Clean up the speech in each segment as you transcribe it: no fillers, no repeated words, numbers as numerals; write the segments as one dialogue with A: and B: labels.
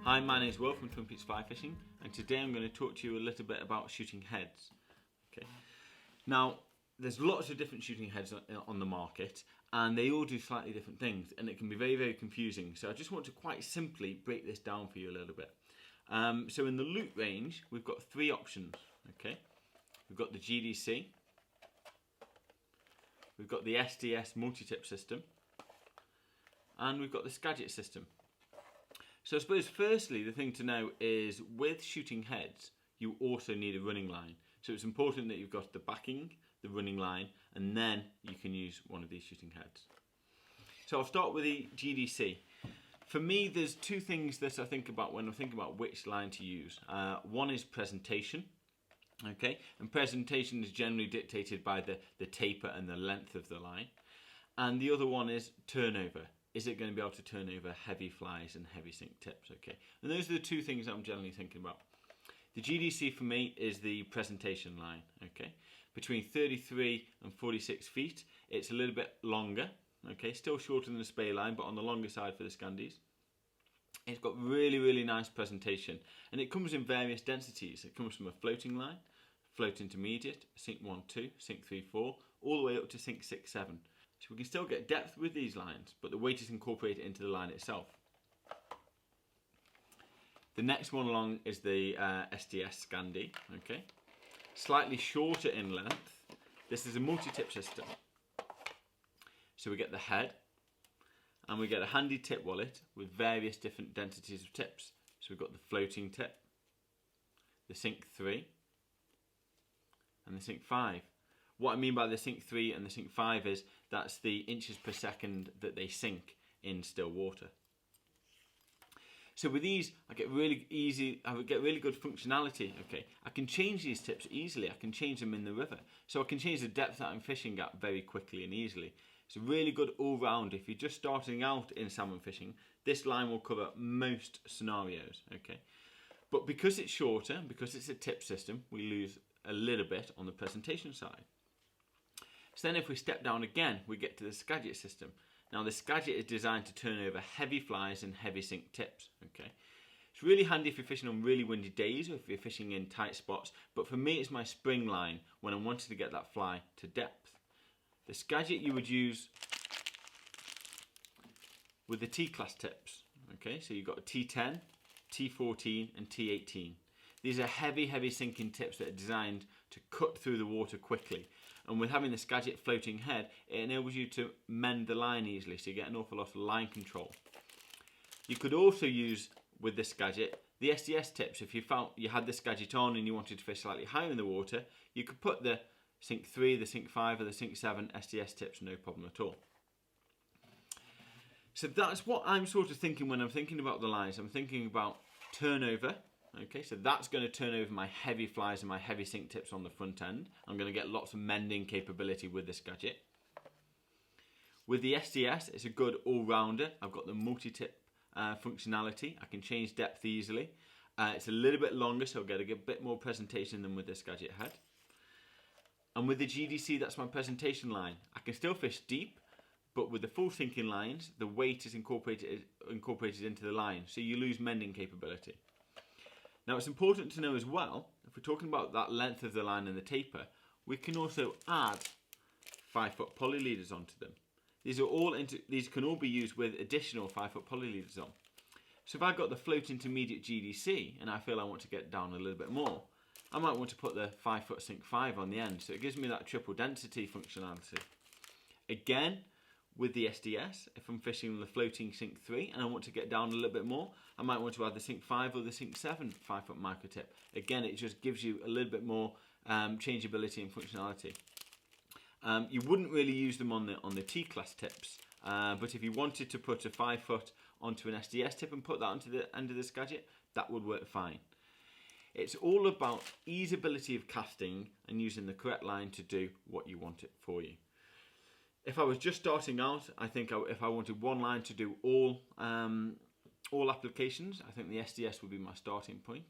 A: Hi, my name is Will from TwinPeakes Flyfishing, and today I'm going to talk to you a little bit about shooting heads. Okay. Now, there's lots of different shooting heads on the market, and they all do slightly different things, and it can be very, very confusing. So I just want to quite simply break this down for you a little bit. So in the loop range, we've got three options. Okay, we've got the GDC, we've got the SDS multi-tip system, and we've got the Skagit system. So I suppose firstly the thing to know is with shooting heads you also need a running line. So it's important that you've got the backing, the running line, and then you can use one of these shooting heads. So I'll start with the GDC. For me there's two things that I think about when I think about which line to use. One is presentation. Okay, and presentation is generally dictated by the taper and the length of the line. And the other one is turnover. Is it going to be able to turn over heavy flies and heavy sink tips? Okay, and those are the two things I'm generally thinking about. The GDC for me is the presentation line. Okay, between 33 and 46 feet. It's a little bit longer. Okay, still shorter than the Spey line, but on the longer side for the Scandies. It's got really nice presentation, and it comes in various densities. It comes from a floating line, float intermediate, sink 1, 2, sink 3, 4, all the way up to sink 6, 7. So we can still get depth with these lines, but the weight is incorporated into the line itself. The next one along is the SDS Scandi. Okay, slightly shorter in length. This is a multi-tip system. So we get the head, and we get a handy tip wallet with various different densities of tips. So we've got the floating tip, the sink 3, and the sink 5. What I mean by the sink 3 and the sink 5 is that's the inches per second that they sink in still water. So with these, I get really good functionality. Okay, I can change these tips easily. I can change them in the river, so I can change the depth that I'm fishing at very quickly and easily. It's a really good all-round. If you're just starting out in salmon fishing, this line will cover most scenarios. Okay, but because it's shorter, because it's a tip system, we lose a little bit on the presentation side. So then if we step down again, we get to the Skagit system. Now the Skagit is designed to turn over heavy flies and heavy sink tips. Okay, it's really handy if you're fishing on really windy days or if you're fishing in tight spots, but for me it's my spring line when I wanted to get that fly to depth. The Skagit you would use with the T-class tips. Okay, so you've got a T10, T14 and T18. These are heavy sinking tips that are designed to cut through the water quickly. And with having the Skagit floating head, it enables you to mend the line easily, so you get an awful lot of line control. You could also use, with the Skagit, the SDS tips. If you found you had the Skagit on and you wanted to fish slightly higher in the water, you could put the sink 3, the sink 5 or the sink 7 SDS tips, no problem at all. So that's what I'm sort of thinking when I'm thinking about the lines. I'm thinking about turnover. Okay, so that's going to turn over my heavy flies and my heavy sink tips on the front end. I'm going to get lots of mending capability with the Skagit. With the SDS, it's a good all-rounder. I've got the multi-tip functionality. I can change depth easily. It's a little bit longer, so I'll get a bit more presentation than with the Skagit head. And with the GDC, that's my presentation line. I can still fish deep, but with the full sinking lines, the weight is incorporated into the line, so you lose mending capability. Now it's important to know as well, if we're talking about that length of the line and the taper, we can also add 5-foot poly leaders onto them. These can all be used with additional 5-foot poly leaders on. So if I've got the float intermediate GDC and I feel I want to get down a little bit more, I might want to put the 5-foot sink 5 on the end, so it gives me that triple density functionality. Again, with the SDS, if I'm fishing the floating sink 3 and I want to get down a little bit more, I might want to add the sink 5 or the sink 7 5-foot micro tip. Again, it just gives you a little bit more changeability and functionality. You wouldn't really use them on the T-class tips, but if you wanted to put a 5-foot onto an SDS tip and put that onto the end of the Skagit, that would work fine. It's all about easeability of casting and using the correct line to do what you want it for you. If I was just starting out, I think if I wanted one line to do all applications, I think the SDS would be my starting point.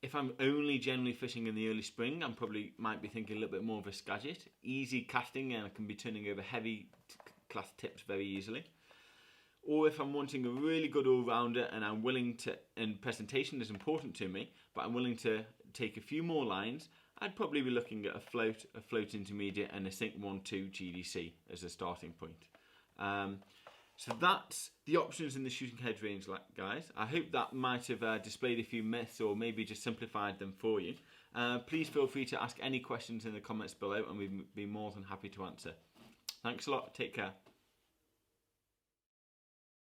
A: If I'm only generally fishing in the early spring, I probably might be thinking a little bit more of a Skagit. Easy casting and I can be turning over heavy class tips very easily. or if I'm wanting a really good all-rounder and I'm willing to, and presentation is important to me, but I'm willing to take a few more lines, I'd probably be looking at a float intermediate and a sink 1-2 GDC as a starting point. So that's the options in the shooting hedge range, guys. I hope that might have displayed a few myths or maybe just simplified them for you. Please feel free to ask any questions in the comments below and we'd be more than happy to answer. Thanks a lot. Take care.